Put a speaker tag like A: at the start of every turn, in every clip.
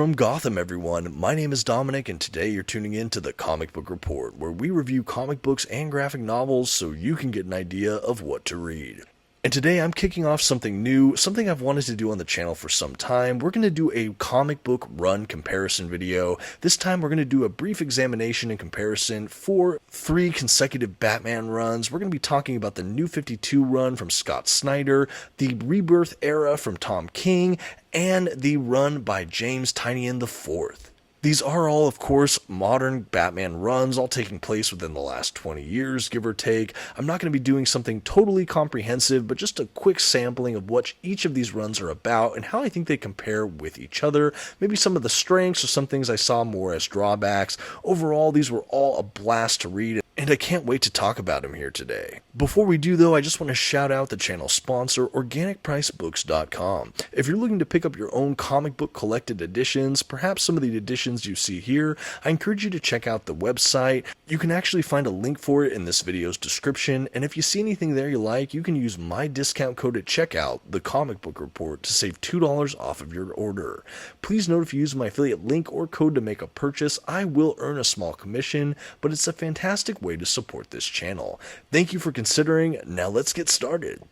A: from Gotham, everyone. My name is Dominic, and today you're tuning in to the Comic Book Report, where we review comic books and graphic novels so you can get an idea of what to read. And today I'm kicking off something new, something I've wanted to do on the channel for some time. We're going to do a comic book run comparison video. This time we're going to do a brief examination and comparison for 3 consecutive Batman runs. We're going to be talking about the New 52 run from Scott Snyder, the Rebirth era from Tom King, and the run by James Tynion IV. These are all, of course, modern Batman runs, all taking place within the last 20 years, give or take. I'm not going to be doing something totally comprehensive, but just a quick sampling of what each of these runs are about and how I think they compare with each other, maybe some of the strengths or some things I saw more as drawbacks. Overall, these were all a blast to read, and I can't wait to talk about them here today. Before we do, though, I just want to shout out the channel sponsor, OrganicPriceBooks.com. If you're looking to pick up your own comic book collected editions, perhaps some of the editions you see here, I encourage you to check out the website. You can actually find a link for it in this video's description, and if you see anything there you like, you can use my discount code at checkout, TheComicBookReport, to save $2 off of your order. Please note if you use my affiliate link or code to make a purchase, I will earn a small commission, but it's a fantastic way to support this channel. Thank you for considering. Now let's get started.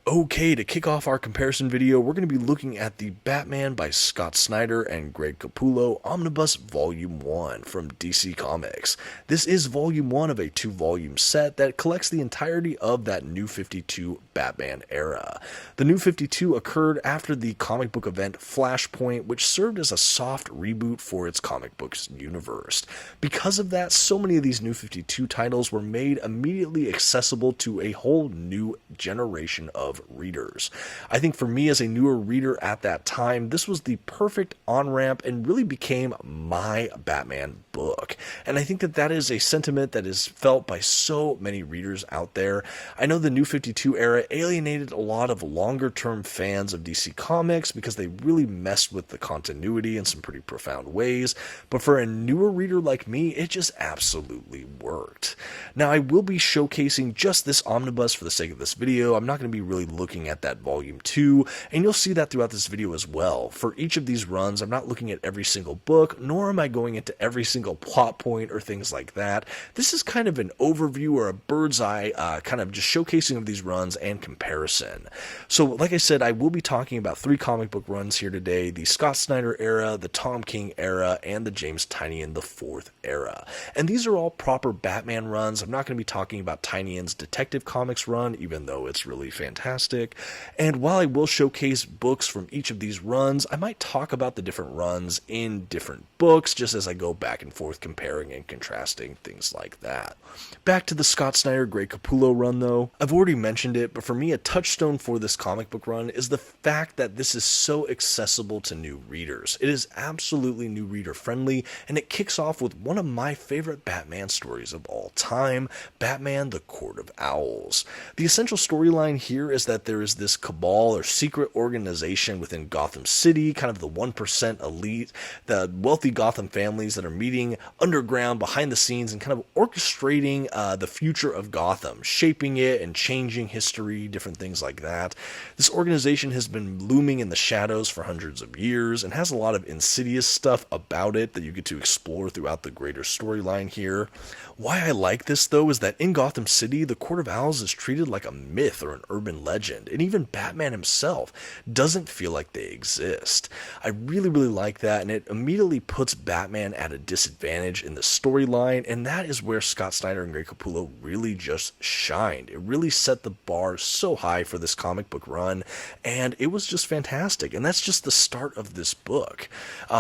A: Okay, to kick off our comparison video, we're going to be looking at the Batman by Scott Snyder and Greg Capullo Omnibus Volume 1 from DC Comics. This is Volume 1 of a 2-volume set that collects the entirety of that New 52 Batman era. The New 52 occurred after the comic book event Flashpoint, which served as a soft reboot for its comic books universe. Because of that, so many of these New 52 titles were made immediately accessible to a whole new generation of readers. I think for me as a newer reader at that time, this was the perfect on-ramp and really became my Batman book. And I think that that is a sentiment that is felt by so many readers out there. I know the New 52 era alienated a lot of longer-term fans of DC Comics because they really messed with the continuity in some pretty profound ways, but for a newer reader like me, it just absolutely worked. Now, I will be showcasing just this omnibus for the sake of this video. I'm not going to be really looking at that Volume 2, and you'll see that throughout this video as well. For each of these runs, I'm not looking at every single book, nor am I going into every single plot point or things like that. This is kind of an overview or a bird's eye kind of just showcasing of these runs and comparison. So like I said, I will be talking about 3 comic book runs here today: the Scott Snyder era, the Tom King era, and the James Tynion IV era. And these are all proper Batman runs. I'm not going to be talking about Tynion's Detective Comics run, even though it's really fantastic. And while I will showcase books from each of these runs, I might talk about the different runs in different books just as I go back and forth comparing and contrasting, things like that. Back to the Scott Snyder Greg Capullo run though. I've already mentioned it, but for me a touchstone for this comic book run is the fact that this is so accessible to new readers. It is absolutely new reader friendly, and it kicks off with one of my favorite Batman stories of all time, Batman: The Court of Owls. The essential storyline here is that there is this cabal or secret organization within Gotham City, kind of the 1% elite, the wealthy Gotham families that are meeting underground behind the scenes and kind of orchestrating the future of Gotham, shaping it and changing history, different things like that. This organization has been looming in the shadows for hundreds of years and has a lot of insidious stuff about it that you get to explore throughout the greater storyline here. Why I like this though is that in Gotham City, the Court of Owls is treated like a myth or an urban legend, and even Batman himself doesn't feel like they exist. I really like that, and it immediately puts Batman at a disadvantage in the storyline, and that is where Scott Snyder and Greg Capullo really just shined. It really set the bar so high for this comic book run, and it was just fantastic, and that's just the start of this book.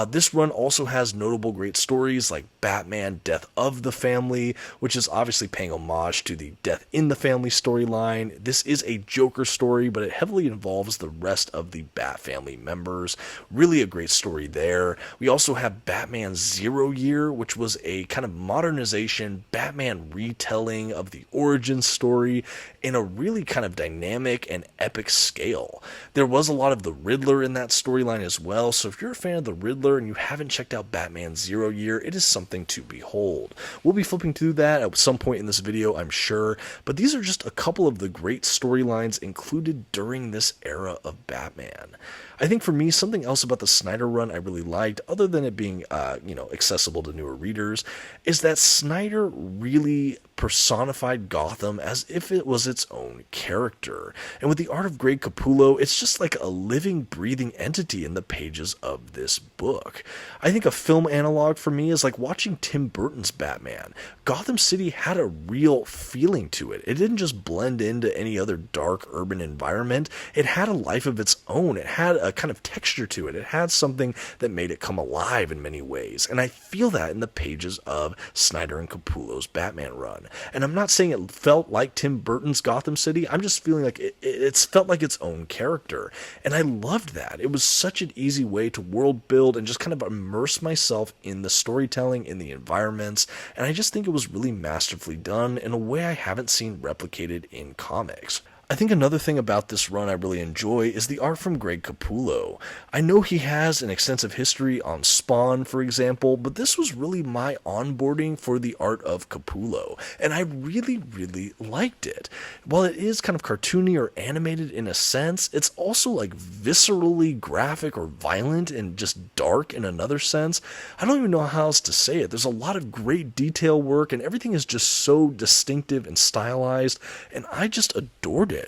A: This run also has notable great stories like Batman: Death of the Family, which is obviously paying homage to the Death in the Family storyline. This is a Joker story, but it heavily involves the rest of the Bat family members. Really a great story there. We also have Batman Zero Year, which was a kind of modernization Batman retelling of the origin story in a really kind of dynamic and epic scale. There was a lot of the Riddler in that storyline as well, so if you're a fan of the Riddler and you haven't checked out Batman Zero Year, it is something to behold. We'll be flipping through that at some point in this video, I'm sure, but these are just a couple of the great storylines included during this era of Batman. I think for me, something else about the Snyder run I really liked, other than it being, accessible to newer readers, is that Snyder really personified Gotham as if it was its own character. And with the art of Greg Capullo, it's just like a living, breathing entity in the pages of this book. I think a film analog for me is like watching Tim Burton's Batman. Gotham City had a real feeling to it. It didn't just blend into any other dark urban environment. It had a life of its own. It had a kind of texture to it. It had something that made it come alive in many ways. And I feel that in the pages of Snyder and Capullo's Batman run. And I'm not saying it felt like Tim Burton's Gotham City. I'm just feeling like it's felt like its own character. And I loved that. It was such an easy way to world build and just kind of immerse myself in the storytelling, in the environments. And I just think it was really masterfully done in a way I haven't seen replicated in comics. I think another thing about this run I really enjoy is the art from Greg Capullo. I know he has an extensive history on Spawn, for example, but this was really my onboarding for the art of Capullo, and I really, really liked it. While it is kind of cartoony or animated in a sense, it's also like viscerally graphic or violent and just dark in another sense. I don't even know how else to say it. There's a lot of great detail work, and everything is just so distinctive and stylized, and I just adored it.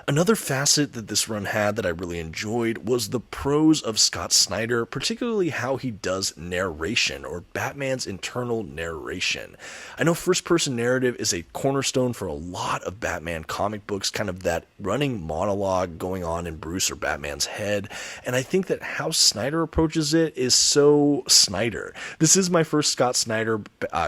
A: Another facet that this run had that I really enjoyed was the prose of Scott Snyder, particularly how he does narration, or Batman's internal narration. I know first-person narrative is a cornerstone for a lot of Batman comic books, kind of that running monologue going on in Bruce or Batman's head, and I think that how Snyder approaches it is so Snyder. This is my first Scott Snyder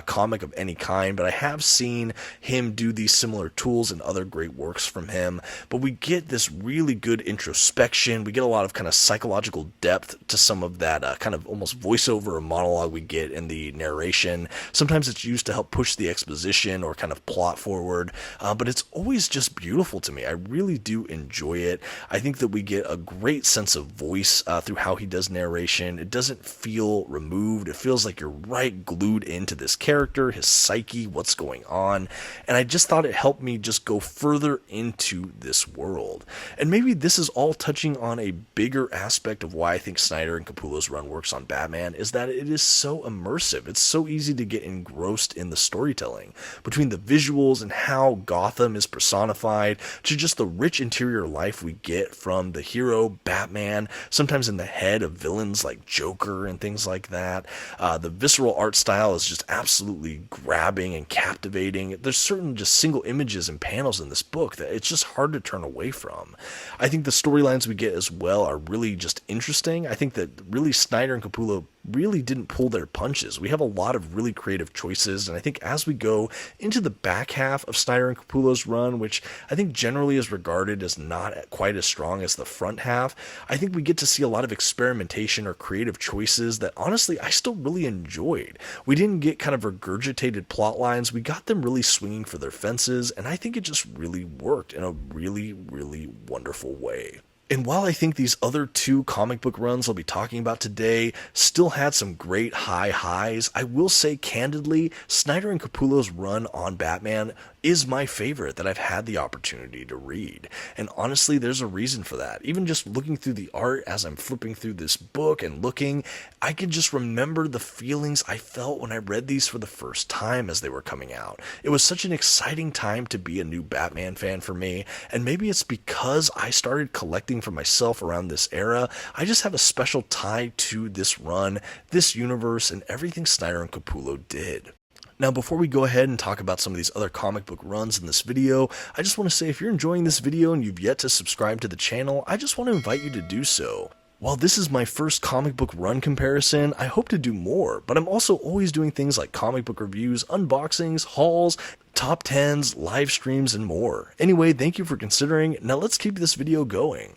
A: comic of any kind, but I have seen him do these similar tools in other great works from him, but we get this really good introspection. We get a lot of kind of psychological depth to some of that kind of almost voiceover or monologue we get in the narration. Sometimes it's used to help push the exposition or kind of plot forward, but it's always just beautiful to me. I really do enjoy it. I think that we get a great sense of voice through how he does narration. It doesn't feel removed. It feels like you're right glued into this character, his psyche, what's going on, and I just thought it helped me just go further into this world. And maybe this is all touching on a bigger aspect of why I think Snyder and Capullo's run works on Batman, is that it is so immersive. It's so easy to get engrossed in the storytelling, between the visuals and how Gotham is personified, to just the rich interior life we get from the hero Batman, sometimes in the head of villains like Joker and things like that. The visceral art style is just absolutely grabbing and captivating. There's certain just single images and panels in this book that it's just hard to turn away from. I think the storylines we get as well are really just interesting. I think that really Snyder and Capullo really didn't pull their punches. We have a lot of really creative choices, and I think as we go into the back half of Snyder and Capullo's run, which I think generally is regarded as not quite as strong as the front half, I think we get to see a lot of experimentation or creative choices that honestly I still really enjoyed. We didn't get kind of regurgitated plot lines. We got them really swinging for their fences, and I think it just really worked in a really, really wonderful way. And while I think these other two comic book runs I'll be talking about today still had some great high highs, I will say candidly, Snyder and Capullo's run on Batman is my favorite that I've had the opportunity to read. And honestly, there's a reason for that. Even just looking through the art as I'm flipping through this book and looking, I can just remember the feelings I felt when I read these for the first time as they were coming out. It was such an exciting time to be a new Batman fan for me, and maybe it's because I started collecting for myself around this era. I just have a special tie to this run, this universe, and everything Snyder and Capullo did. Now, before we go ahead and talk about some of these other comic book runs in this video, I just want to say if you're enjoying this video and you've yet to subscribe to the channel, I just want to invite you to do so. While this is my first comic book run comparison, I hope to do more, but I'm also always doing things like comic book reviews, unboxings, hauls, top 10s, live streams, and more. Anyway, thank you for considering. Now let's keep this video going.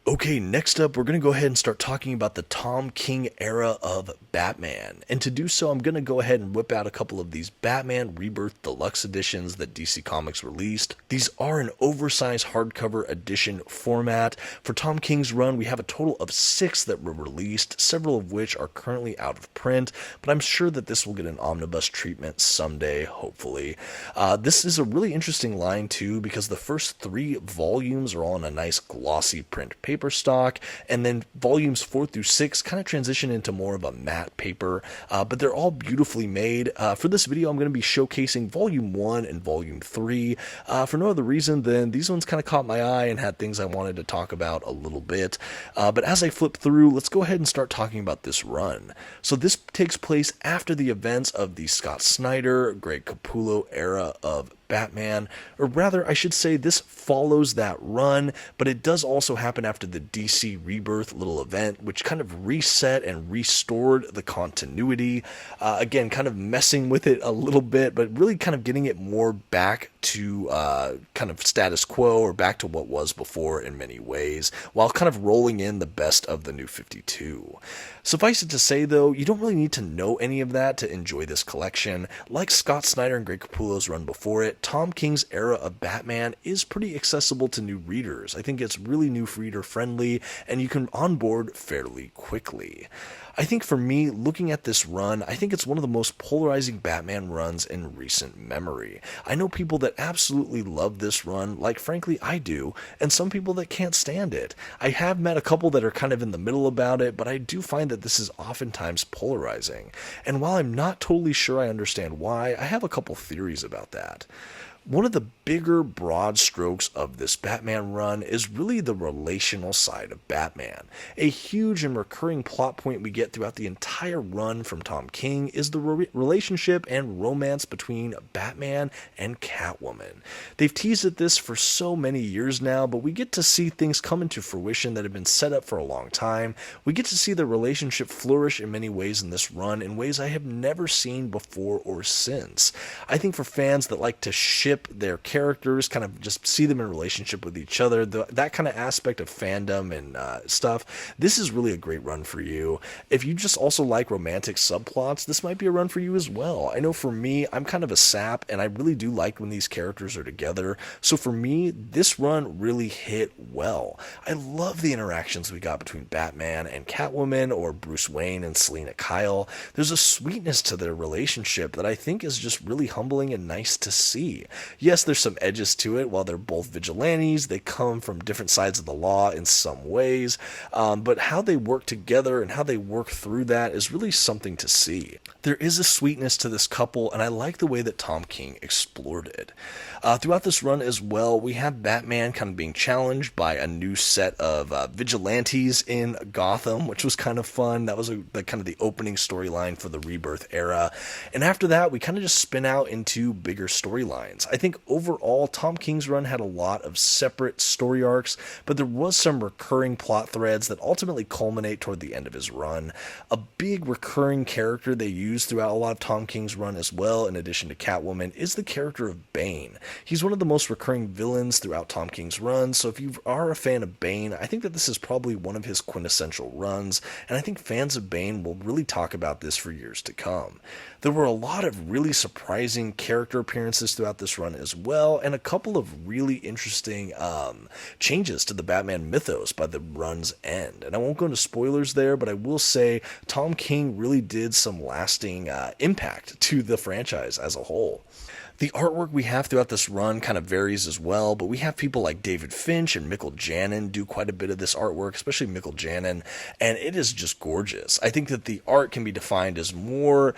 A: Okay, next up, we're going to go ahead and start talking about the Tom King era of Batman. And to do so, I'm going to go ahead and whip out a couple of these Batman Rebirth Deluxe editions that DC Comics released. These are an oversized hardcover edition format. For Tom King's run, we have a total of 6 that were released, several of which are currently out of print, but I'm sure that this will get an omnibus treatment someday, hopefully. This is a really interesting line, too, because the first 3 volumes are all in a nice glossy print paper. paper stock, and then volumes 4 through 6 kind of transition into more of a matte paper, but they're all beautifully made. For this video, I'm going to be showcasing volume 1 and volume 3 for no other reason than these ones kind of caught my eye and had things I wanted to talk about a little bit. But as I flip through, let's go ahead and start talking about this run. So this takes place after the events of the Scott Snyder, Greg Capullo era of Batman, or rather I should say this follows that run, but it does also happen after the DC Rebirth little event, which kind of reset and restored the continuity, again kind of messing with it a little bit, but really kind of getting it more back to kind of status quo, or back to what was before in many ways, while kind of rolling in the best of the New 52. Suffice it to say though, you don't really need to know any of that to enjoy this collection. Like Scott Snyder and Greg Capullo's run before it, Tom King's era of Batman is pretty accessible to new readers. I think it's really new reader friendly, and you can onboard fairly quickly. I think for me, looking at this run, I think it's one of the most polarizing Batman runs in recent memory. I know people that absolutely love this run, like frankly I do, and some people that can't stand it. I have met a couple that are kind of in the middle about it, but I do find that this is oftentimes polarizing. And while I'm not totally sure I understand why, I have a couple theories about that. One of the bigger broad strokes of this Batman run is really the relational side of Batman. A huge and recurring plot point we get throughout the entire run from Tom King is the relationship and romance between Batman and Catwoman. They've teased at this for so many years now, but we get to see things come into fruition that have been set up for a long time. We get to see the relationship flourish in many ways in this run, in ways I have never seen before or since. I think for fans that like to ship their characters, kind of just see them in relationship with each other, that kind of aspect of fandom and stuff, this is really a great run for you. If you just also like romantic subplots, this might be a run for you as well. I know for me, I'm kind of a sap, and I really do like when these characters are together, so for me, this run really hit well. I love the interactions we got between Batman and Catwoman, or Bruce Wayne and Selina Kyle. There's a sweetness to their relationship that I think is just really humbling and nice to see. Yes, there's some edges to it. While they're both vigilantes, they come from different sides of the law in some ways, but how they work together and how they work through that is really something to see. There is a sweetness to this couple, and I like the way that Tom King explored it. Throughout this run as well, we have Batman kind of being challenged by a new set of vigilantes in Gotham, which was kind of fun. That was kind of the opening storyline for the Rebirth era. And after that, we kind of just spin out into bigger storylines. I think overall, Tom King's run had a lot of separate story arcs, but there was some recurring plot threads that ultimately culminate toward the end of his run. A big recurring character they used throughout a lot of Tom King's run as well, in addition to Catwoman, is the character of Bane. He's one of the most recurring villains throughout Tom King's run, so if you are a fan of Bane, I think that this is probably one of his quintessential runs, and I think fans of Bane will really talk about this for years to come. There were a lot of really surprising character appearances throughout this run as well, and a couple of really interesting changes to the Batman mythos by the run's end. And I won't go into spoilers there, but I will say Tom King really did some lasting impact to the franchise as a whole. The artwork we have throughout this run kind of varies as well, but we have people like David Finch and Mikkel Janin do quite a bit of this artwork, especially Mikkel Janin, and it is just gorgeous. I think that the art can be defined as more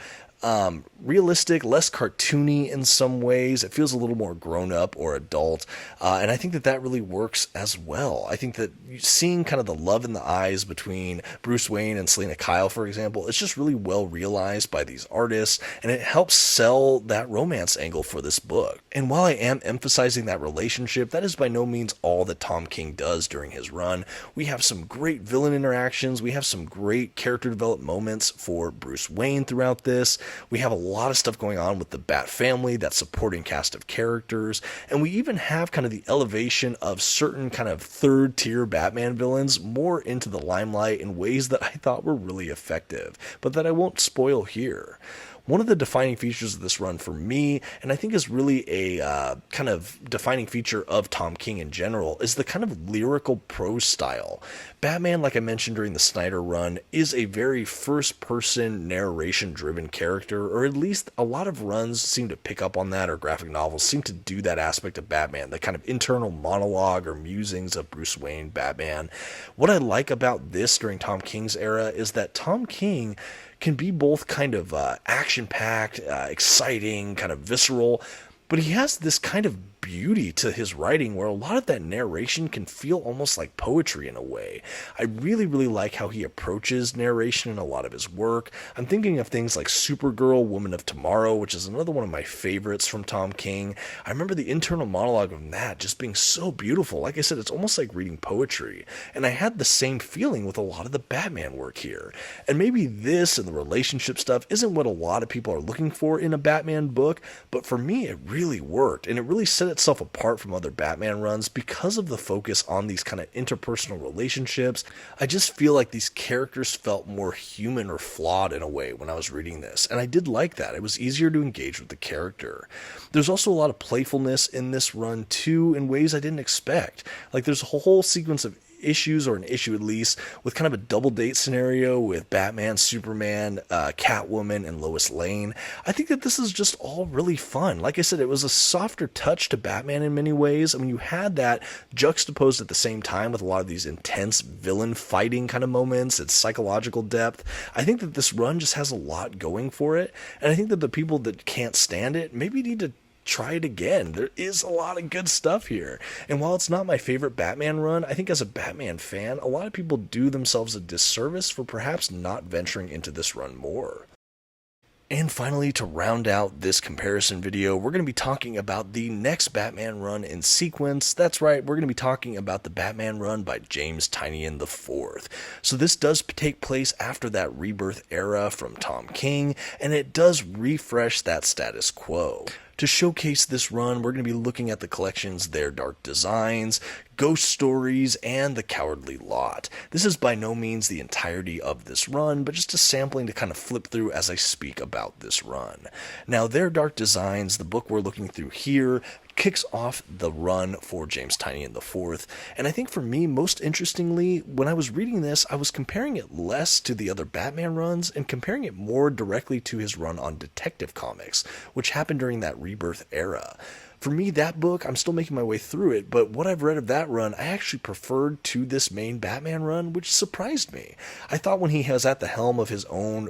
A: realistic, less cartoony in some ways. It feels a little more grown up or adult, and I think that that really works as well. I think that seeing kind of the love in the eyes between Bruce Wayne and Selina Kyle, for example, it's just really well realized by these artists, and it helps sell that romance angle for this book. And while I am emphasizing that relationship, that is by no means all that Tom King does during his run. We have some great villain interactions, we have some great character development moments for Bruce Wayne throughout this. We have a lot of stuff going on with the Bat family, that supporting cast of characters, and we even have kind of the elevation of certain kind of third-tier Batman villains more into the limelight in ways that I thought were really effective, but that I won't spoil here. One of the defining features of this run for me, and I think is really a kind of defining feature of Tom King in general, is the kind of lyrical prose style. Batman, like I mentioned during the Snyder run, is a very first-person narration-driven character, or at least a lot of runs seem to pick up on that, or graphic novels seem to do that aspect of Batman, the kind of internal monologue or musings of Bruce Wayne, Batman. What I like about this during Tom King's era is that Tom King can be both kind of action-packed, exciting, kind of visceral, but he has this kind of beauty to his writing where a lot of that narration can feel almost like poetry in a way. I really, really like how he approaches narration in a lot of his work. I'm thinking of things like Supergirl, Woman of Tomorrow, which is another one of my favorites from Tom King. I remember the internal monologue of that just being so beautiful. Like I said, it's almost like reading poetry. And I had the same feeling with a lot of the Batman work here. And maybe this and the relationship stuff isn't what a lot of people are looking for in a Batman book, but for me it really worked, and it really set itself apart from other Batman runs because of the focus on these kind of interpersonal relationships. I just feel like these characters felt more human or flawed in a way when I was reading this, and I did like that. It was easier to engage with the character. There's also a lot of playfulness in this run too, in ways I didn't expect. Like there's a whole sequence of issues, or an issue at least, with kind of a double date scenario with Batman, Superman, Catwoman, and Lois Lane. I think that this is just all really fun. Like I said, it was a softer touch to Batman in many ways. I mean, you had that juxtaposed at the same time with a lot of these intense villain fighting kind of moments and psychological depth. I think that this run just has a lot going for it, and I think that the people that can't stand it maybe need to try it again. There is a lot of good stuff here. And while it's not my favorite Batman run, I think as a Batman fan, a lot of people do themselves a disservice for perhaps not venturing into this run more. And finally, to round out this comparison video, we're going to be talking about the next Batman run in sequence. That's right, we're going to be talking about the Batman run by James Tynion IV. So this does take place after that Rebirth era from Tom King, and it does refresh that status quo. To showcase this run, we're going to be looking at the collections Their Dark Designs, Ghost Stories, and The Cowardly Lot. This is by no means the entirety of this run, but just a sampling to kind of flip through as I speak about this run. Now, Their Dark Designs, the book we're looking through here, kicks off the run for James Tynion IV, and I think for me, most interestingly, when I was reading this, I was comparing it less to the other Batman runs and comparing it more directly to his run on Detective Comics, which happened during that Rebirth era. For me, that book, I'm still making my way through it, but what I've read of that run, I actually preferred to this main Batman run, which surprised me. I thought when he was at the helm of his own,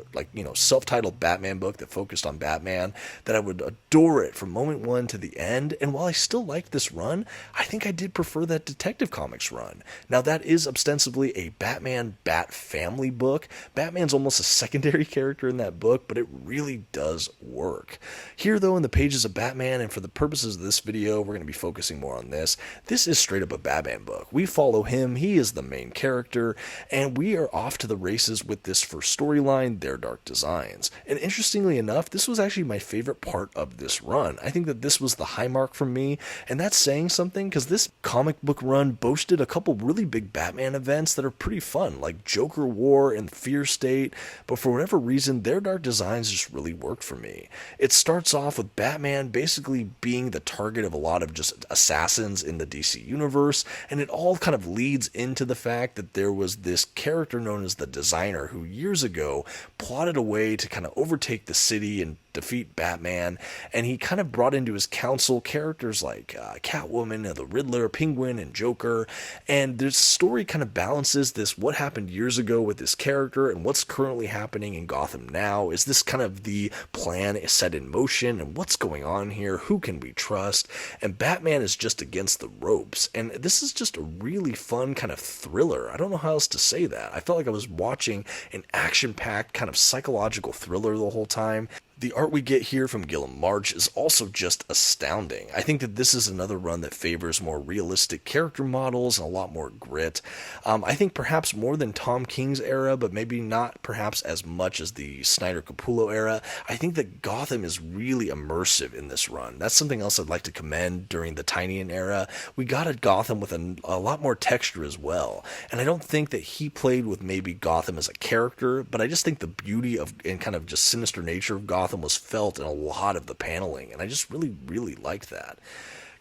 A: self-titled Batman book that focused on Batman, that I would adore it from moment one to the end, and while I still liked this run, I think I did prefer that Detective Comics run. Now, that is ostensibly a Batman-Bat family book. Batman's almost a secondary character in that book, but it really does work. Here, though, in the pages of Batman, and for the purposes of this video, we're going to be focusing more on this. This is straight up a Batman book. We follow him, he is the main character, and we are off to the races with this first storyline, Their Dark Designs. And interestingly enough, this was actually my favorite part of this run. I think that this was the high mark for me, and that's saying something because this comic book run boasted a couple really big Batman events that are pretty fun, like Joker War and Fear State, but for whatever reason, Their Dark Designs just really worked for me. It starts off with Batman basically being the target of a lot of just assassins in the DC universe, and it all kind of leads into the fact that there was this character known as the Designer who years ago plotted a way to kind of overtake the city and defeat Batman, and he kind of brought into his council characters like Catwoman and the Riddler, Penguin, and Joker, and this story kind of balances this what happened years ago with this character and what's currently happening in Gotham now. Is this kind of the plan is set in motion, and what's going on here? Who can we trust? And Batman is just against the ropes, and this is just a really fun kind of thriller. I don't know how else to say that. I felt like I was watching an action-packed kind of psychological thriller the whole time. The art we get here from Gilliam March is also just astounding. I think that this is another run that favors more realistic character models and a lot more grit. I think perhaps more than Tom King's era, but maybe not perhaps as much as the Snyder Capullo era. I think that Gotham is really immersive in this run. That's something else I'd like to commend during the Tynion era. We got a Gotham with a lot more texture as well. And I don't think that he played with maybe Gotham as a character, but I just think the beauty of and kind of just sinister nature of Gotham Gotham was felt in a lot of the paneling, and I just really, really liked that.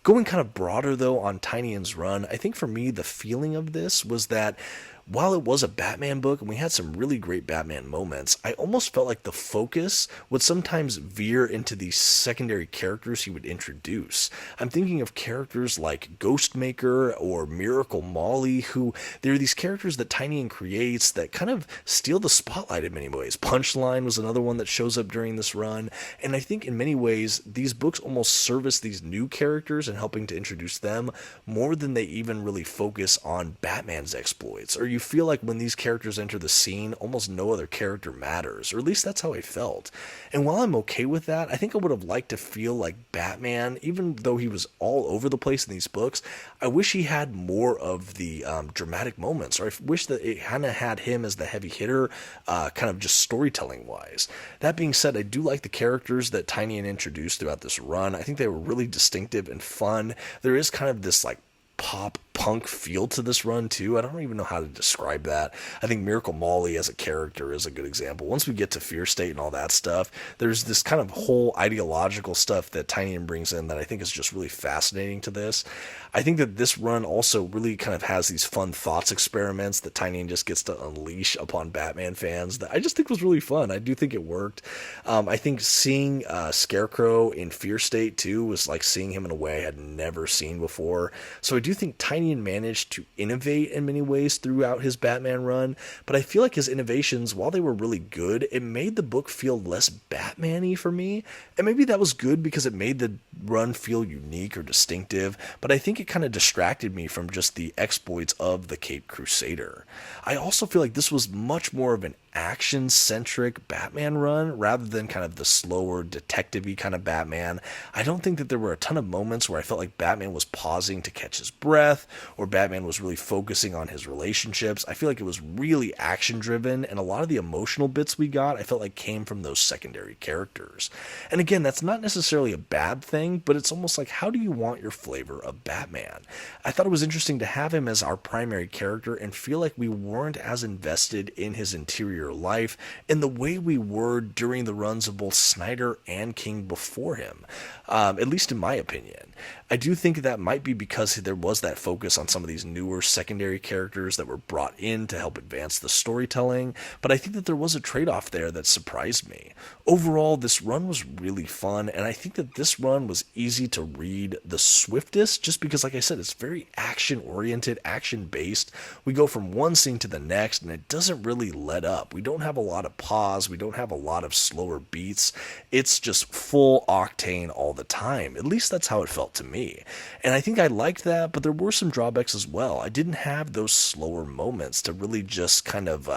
A: Going kind of broader, though, on Tynion's run, I think for me, the feeling of this was that while it was a Batman book and we had some really great Batman moments, I almost felt like the focus would sometimes veer into these secondary characters he would introduce. I'm thinking of characters like Ghostmaker or Miracle Molly, who they're these characters that Tynion creates that kind of steal the spotlight in many ways. Punchline was another one that shows up during this run, and I think in many ways these books almost service these new characters and helping to introduce them more than they even really focus on Batman's exploits. Or you feel like when these characters enter the scene, almost no other character matters, or at least that's how I felt. And while I'm okay with that, I think I would have liked to feel like Batman, even though he was all over the place in these books, I wish he had more of the dramatic moments, or I wish that it kind of had him as the heavy hitter, kind of just storytelling wise. That being said, I do like the characters that Tynion introduced throughout this run. I think they were really distinctive and fun. There is kind of this like pop punk feel to this run too. I don't even know how to describe that. I think Miracle Molly as a character is a good example. Once we get to Fear State and all that stuff, there's this kind of whole ideological stuff that Tynion brings in that I think is just really fascinating to this. I think that this run also really kind of has these fun thoughts experiments that Tynion just gets to unleash upon Batman fans that I just think was really fun. I do think it worked. I think seeing Scarecrow in Fear State too was like seeing him in a way I had never seen before. So I do think Tynion managed to innovate in many ways throughout his Batman run, but I feel like his innovations, while they were really good, it made the book feel less Batman-y for me, and maybe that was good because it made the run feel unique or distinctive, but I think it kind of distracted me from just the exploits of the Caped Crusader. I also feel like this was much more of an action-centric Batman run rather than kind of the slower detective-y kind of Batman. I don't think that there were a ton of moments where I felt like Batman was pausing to catch his breath or Batman was really focusing on his relationships. I feel like it was really action-driven, and a lot of the emotional bits we got I felt like came from those secondary characters. And again, that's not necessarily a bad thing, but it's almost like, how do you want your flavor of Batman? I thought it was interesting to have him as our primary character and feel like we weren't as invested in his interior life in the way we were during the runs of both Snyder and King before him, at least in my opinion. I do think that might be because there was that focus on some of these newer secondary characters that were brought in to help advance the storytelling, but I think that there was a trade-off there that surprised me. Overall, this run was really fun, and I think that this run was easy to read the swiftest, just because, like I said, it's very action-oriented, action-based. We go from one scene to the next, and it doesn't really let up. We don't have a lot of pause, we don't have a lot of slower beats. It's just full octane all the time. At least that's how it felt to me. And I think I liked that, but there were some drawbacks as well. I didn't have those slower moments to really just kind of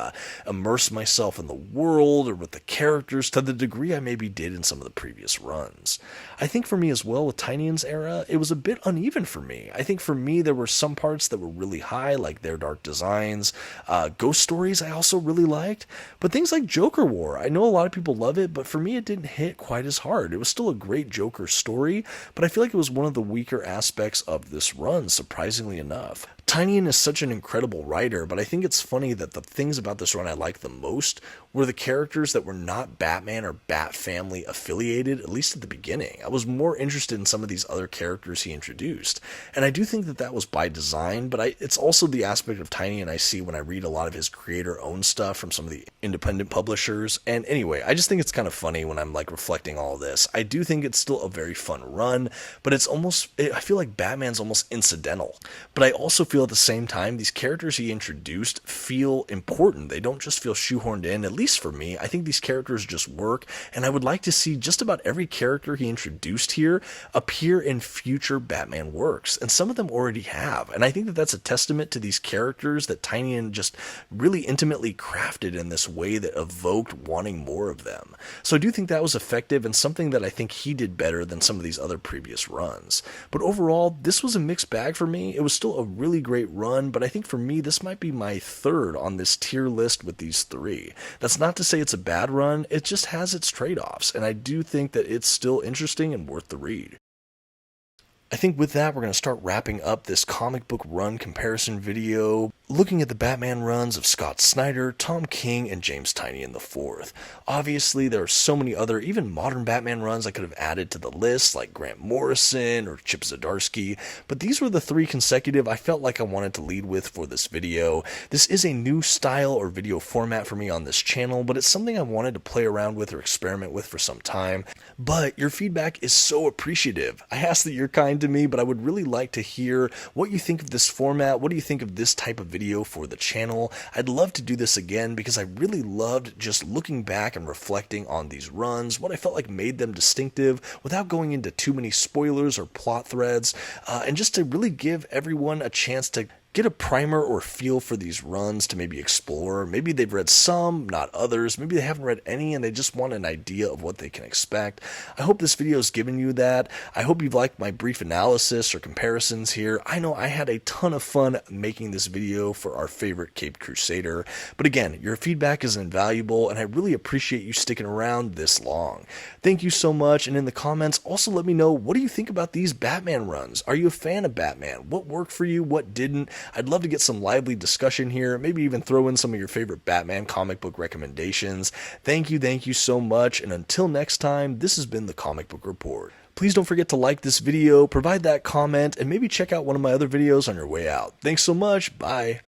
A: immerse myself in the world or with the characters to the degree I maybe did in some of the previous runs. I think for me as well, with Tynion's era, it was a bit uneven for me. I think for me, there were some parts that were really high, like their dark designs. Ghost Stories I also really liked, but things like Joker War, I know a lot of people love it, but for me it didn't hit quite as hard. It was still a great Joker story, but I feel like it was one of the weaker aspects of this run, surprisingly enough. Tynion is such an incredible writer, but I think it's funny that the things about this run I liked the most were the characters that were not Batman or Bat Family affiliated, at least at the beginning. I was more interested in some of these other characters he introduced, and I do think that that was by design, but it's also the aspect of Tynion I see when I read a lot of his creator-owned stuff from some of the independent publishers. And anyway, I just think it's kind of funny when I'm like reflecting all this. I do think it's still a very fun run, but I feel like Batman's almost incidental. But I also feel at the same time, these characters he introduced feel important. They don't just feel shoehorned in, at least for me. I think these characters just work, and I would like to see just about every character he introduced here appear in future Batman works, and some of them already have. And I think that that's a testament to these characters that Tynion just really intimately crafted in this way that evoked wanting more of them. So I do think that was effective and something that I think he did better than some of these other previous runs. But overall, this was a mixed bag for me. It was still a really great run, but I think for me, this might be my third on this tier list with these three. That's not to say it's a bad run, it just has its trade-offs, and I do think that it's still interesting and worth the read. I think with that, we're going to start wrapping up this comic book run comparison video. looking at the Batman runs of Scott Snyder, Tom King, and James Tynion IV. Obviously, there are so many other, even modern Batman runs I could have added to the list, like Grant Morrison or Chip Zdarsky, but these were the 3 consecutive I felt like I wanted to lead with for this video. This is a new style or video format for me on this channel, but it's something I wanted to play around with or experiment with for some time. But your feedback is so appreciative. I ask that you're kind to me, but I would really like to hear what you think of this format. What do you think of this type of video for the channel? I'd love to do this again because I really loved just looking back and reflecting on these runs, what I felt like made them distinctive without going into too many spoilers or plot threads, and just to really give everyone a chance to get a primer or feel for these runs to maybe explore. Maybe they've read some, not others. Maybe they haven't read any and they just want an idea of what they can expect. I hope this video has given you that. I hope you've liked my brief analysis or comparisons here. I know I had a ton of fun making this video for our favorite Caped Crusader. But again, your feedback is invaluable and I really appreciate you sticking around this long. Thank you so much, and in the comments also let me know, what do you think about these Batman runs? Are you a fan of Batman? What worked for you? What didn't? I'd love to get some lively discussion here, maybe even throw in some of your favorite Batman comic book recommendations. Thank you so much, and until next time, this has been the Comic Book Report. Please don't forget to like this video, provide that comment, and maybe check out one of my other videos on your way out. Thanks so much, bye!